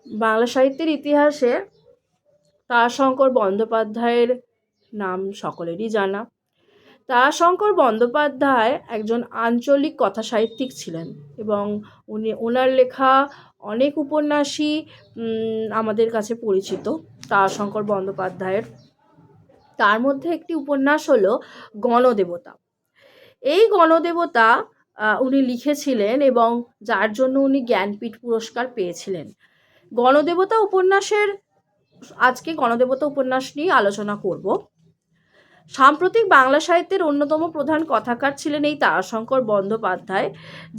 বাংলা সাহিত্যের ইতিহাসে তারাশঙ্কর বন্দ্যোপাধ্যায়ের নাম সকলেরই জানা। তারাশঙ্কর বন্দ্যোপাধ্যায় একজন আঞ্চলিক কথাসাহিত্যিক ছিলেন এবং ওনার লেখা অনেক উপন্যাসই আমাদের কাছে পরিচিত তারাশঙ্কর বন্দ্যোপাধ্যায়ের। তার মধ্যে একটি উপন্যাস হলো গণদেবতা। এই গণদেবতা উনি লিখেছিলেন এবং যার জন্য উনি জ্ঞানপীঠ পুরস্কার পেয়েছিলেন। গণদেবতা উপন্যাসের আজকে গণদেবতা উপন্যাস নিয়ে আলোচনা করব। সাম্প্রতিক বাংলা সাহিত্যের অন্যতম প্রধান কথাকার ছিলেন এই তারাশঙ্কর বন্দ্যোপাধ্যায়,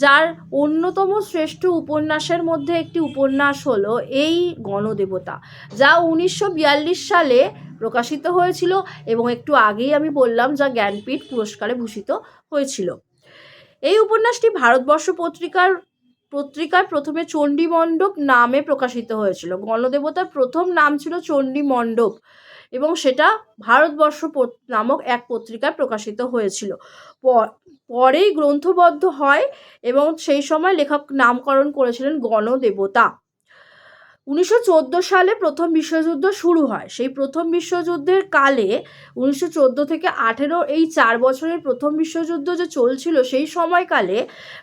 যার অন্যতম শ্রেষ্ঠ উপন্যাসের মধ্যে একটি উপন্যাস হলো এই গণদেবতা, যা 1942 সালে প্রকাশিত হয়েছিল এবং একটু আগেই আমি বললাম যা জ্ঞানপীঠ পুরস্কারে ভূষিত হয়েছিল। এই উপন্যাসটি ভারতবর্ষ পত্রিকার প্রথমে চণ্ডীমণ্ডপ নামে প্রকাশিত হয়েছিল। গণদেবতার প্রথম নাম ছিল চণ্ডীমণ্ডপ এবং সেটা ভারতবর্ষ নামক এক পত্রিকায় প্রকাশিত হয়েছিল। পরেই গ্রন্থবদ্ধ হয় এবং সেই সময় লেখক নামকরণ করেছিলেন গণদেবতা। 1914 সালে প্রথম বিশ্বযুদ্ধ শুরু হয়। সেই প্রথম বিশ্বযুদ্ধের কালে 1914 থেকে 18 এই 4 বছরের প্রথম বিশ্বযুদ্ধ যে চলছিল, সেই সময়কালে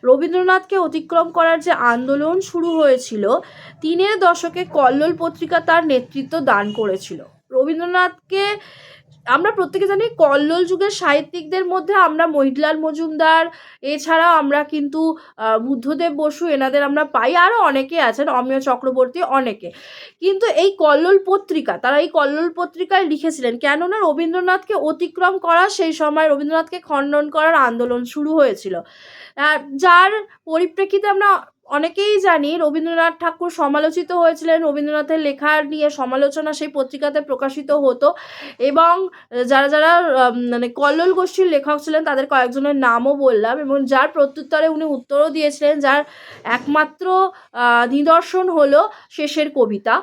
রবীন্দ্রনাথকে অতিক্রম করার যে আন্দোলন শুরু হয়েছিল, 3-এর দশকে কল্লোল পত্রিকা তার নেতৃত্ব দান করেছিল। রবীন্দ্রনাথকে আমরা প্রত্যেকে জানি কল্লোল যুগের সাহিত্যিকদের মধ্যে আমরা মহিলাল মজুমদার, এছাড়াও আমরা কিন্তু বুদ্ধদেব বসু এনাদের আমরা পাই, আরও অনেকে আছেন, অমিয় চক্রবর্তী, অনেকে। কিন্তু এই কল্লোল পত্রিকা, তারা এই কল্লোল পত্রিকায় লিখেছিলেন কেননা রবীন্দ্রনাথকে অতিক্রম করা, সেই সময় রবীন্দ্রনাথকে খণ্ডন করার আন্দোলন শুরু হয়েছিল, যার পরিপ্রেক্ষিতে আমরা অনেকেই জানি রবীন্দ্রনাথ ঠাকুর সমালোচিত হয়েছিলেন। রবীন্দ্রনাথের লেখার নিয়ে সমালোচনা সেই পত্রিকাতে প্রকাশিত হতো এবং যারা যারা মানে কল্লোল গোষ্ঠীর লেখক ছিলেন তাদের কয়েকজনের নামও বললাম এবং যার প্রত্যুত্তরে উনি উত্তরও দিয়েছিলেন, যার একমাত্র নিদর্শন হলো শেষের কবিতা,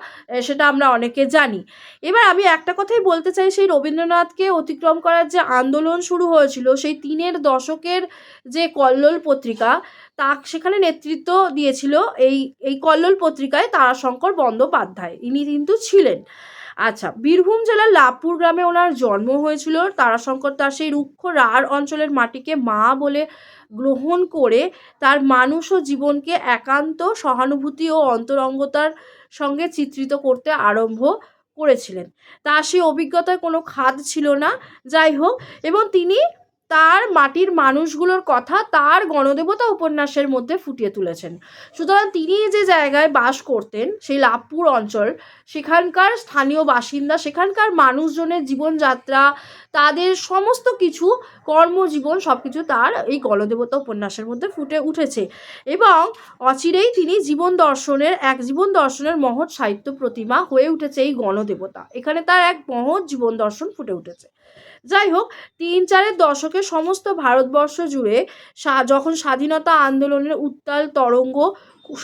সেটা আমরা অনেকে জানি। এবার আমি একটা কথাই বলতে চাই, সেই রবীন্দ্রনাথকে অতিক্রম করার যে আন্দোলন শুরু হয়েছিল, সেই 3-এর দশকের যে কল্লোল পত্রিকা, সেখানে নেতৃত্ব দিয়েছিল এই কল্লোল পত্রিকায় তারাশঙ্কর বন্দ্যোপাধ্যায়, ইনি কিন্তু ছিলেন। আচ্ছা, বীরভূম জেলার লাভপুর গ্রামে ওনার জন্ম হয়েছিল। তারাশঙ্কর তার সেই রুক্ষ রাঢ় অঞ্চলের মাটিকে মা বলে গ্রহণ করে তার মানুষ ও জীবনকে একান্ত সহানুভূতি ও অন্তরঙ্গতার সঙ্গে চিত্রিত করতে আরম্ভ করেছিলেন। তার সেই অভিজ্ঞতায় কোনো খাদ ছিল না, যাই হোক, এবং তিনি তার মাটির মানুষগুলোর কথা তার গণদেবতা উপন্যাসের মধ্যে ফুটিয়ে তুলেছেন। সুতরাং তিনি যে জায়গায় বাস করতেন, সেই লাভপুর অঞ্চল, সেখানকার স্থানীয় বাসিন্দা, সেখানকার মানুষজনের জীবনযাত্রা, তাদের সমস্ত কিছু, কর্মজীবন, সব কিছু তার এই গণদেবতা উপন্যাসের মধ্যে ফুটে উঠেছে এবং অচিরেই তিনি জীবন দর্শনের মহৎ সাহিত্য প্রতিমা হয়ে উঠেছে এই গণদেবতা। এখানে তার এক মহৎ জীবন দর্শন ফুটে উঠেছে। যাই হোক, 3-4-এর দশকে সমস্ত ভারতবর্ষ জুড়ে যখন স্বাধীনতা আন্দোলনের উত্তাল তরঙ্গ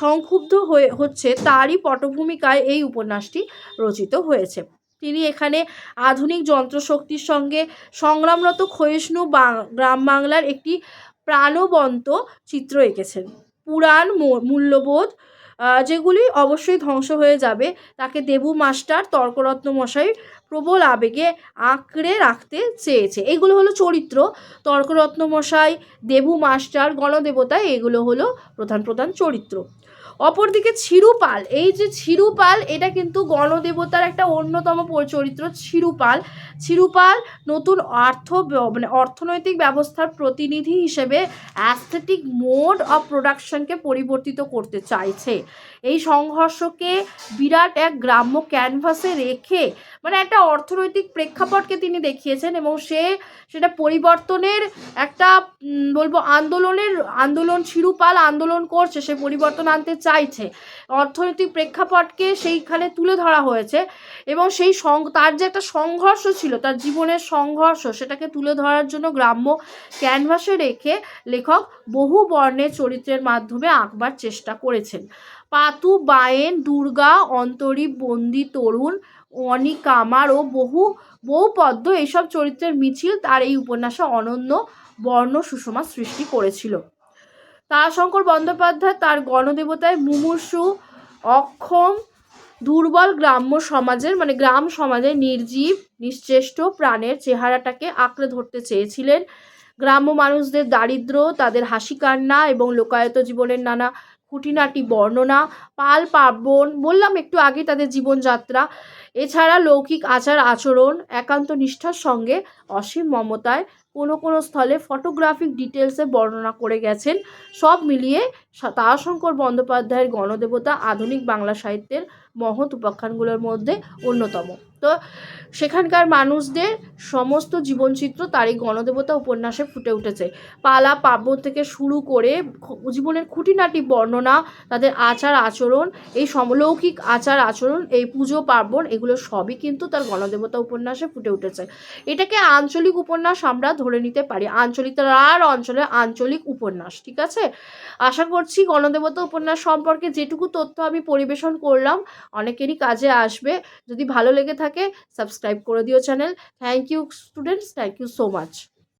সংক্ষুব্ধ হচ্ছে, তারই পটভূমিকায় এই উপন্যাসটি রচিত হয়েছে। তিনি এখানে আধুনিক যন্ত্রশক্তির সঙ্গে সংগ্রামরত ক্ষয়িষ্ণু গ্রাম বাংলার একটি প্রাণবন্ত চিত্র এঁকেছেন। পুরাণ মূল্যবোধ যেগুলি অবশ্যই ধ্বংস হয়ে যাবে, তাকে দেবু মাস্টার, তর্করত্ন মশাই প্রবল আবেগে আঁকড়ে রাখতে চেয়েছে। এগুলো হলো চরিত্র, তর্করত্ন মশাই, দেবু মাস্টার, গণদেবতায়, এগুলো হলো প্রধান চরিত্র। অপরদিকে ছিরুপাল, এই যে ছিরুপাল, এটা কিন্তু গণদেবতার একটা অন্যতম চরিত্র। ছিরুপাল নতুন অর্থনৈতিক ব্যবস্থার প্রতিনিধি হিসেবে অ্যাস্থেটিক মোড অফ প্রোডাকশনকে পরিবর্তিত করতে চাইছে। এই সংঘর্ষকে বিরাট এক গ্রাম্য ক্যানভাসে রেখে, মানে একটা অর্থনৈতিক প্রেক্ষাপটকে তিনি দেখিয়েছেন এবং সেটা পরিবর্তনের একটা বলবো আন্দোলন ছিরুপাল আন্দোলন করছে, সে পরিবর্তন আনতে চাইছে। অর্থনৈতিক প্রেক্ষাপটকে সেইখানে তুলে ধরা হয়েছে এবং তার যে একটা সংঘর্ষ ছিল, তার জীবনের সংঘর্ষ, সেটাকে তুলে ধরার জন্য গ্রাম্য ক্যানভাসে রেখে লেখক বহু বর্ণের চরিত্রের মাধ্যমে আঁকবার চেষ্টা করেছেন। পাতু, বায়েন, দুর্গা, অন্তরীপ, বন্দি তরুণ, অনিকামার ও বহু পদ্ম, এইসব চরিত্রের মিছিল তার এই উপন্যাসে অনন্য বর্ণ সুষমা সৃষ্টি করেছিল। তারাশঙ্কর বন্দ্যোপাধ্যায় তার গণদেবতায় মুমূর্ষু, অক্ষম, দুর্বল গ্রাম্য সমাজের মানে গ্রাম সমাজের নির্জীব নিশ্চেষ্ট প্রাণের চেহারাটাকে আঁকড়ে ধরতে চেয়েছিলেন। গ্রাম্য মানুষদের দারিদ্র্য, তাদের হাসি কান্না এবং লোকায়ত জীবনের নানা খুঁটিনাটি বর্ণনা, পাল পার্বণ, বললাম একটু আগে তাদের জীবনযাত্রা, এছাড়া লৌকিক আচার আচরণ, একান্ত নিষ্ঠার সঙ্গে অসীম মমতায় কোনো স্থলে ফটোগ্রাফিক ডিটেলসে বর্ণনা করে গেছেন। সব মিলিয়ে তারাশঙ্কর বন্দ্যোপাধ্যায়ের গণদেবতা আধুনিক বাংলা সাহিত্যের মহৎ উপাখ্যানগুলোর মধ্যে অন্যতম। তো সেখানকার মানুষদের সমস্ত জীবনচিত্র তার এই গণদেবতা উপন্যাসে ফুটে উঠেছে। পালা পার্বণ থেকে শুরু করে জীবনের খুঁটিনাটি বর্ণনা, তাদের আচার আচরণ, এই সমলৌকিক আচার আচরণ, এই পুজো পার্বণ, এগুলো সবই কিন্তু তার গণদেবতা উপন্যাসে ফুটে উঠেছে। এটাকে আঞ্চলিক উপন্যাস আমরা ধরে নিতে পারি, আঞ্চলিক তার অঞ্চলে আঞ্চলিক উপন্যাস। ঠিক আছে, আশা করছি গণদেবতা উপন্যাস সম্পর্কে যেটুকু তথ্য আমি পরিবেশন করলাম অনেকেরই কাজে আসবে। যদি ভালো লেগে থাকে সাবস্ক্রাইব করে দিও channel. Thank you students, thank you so much.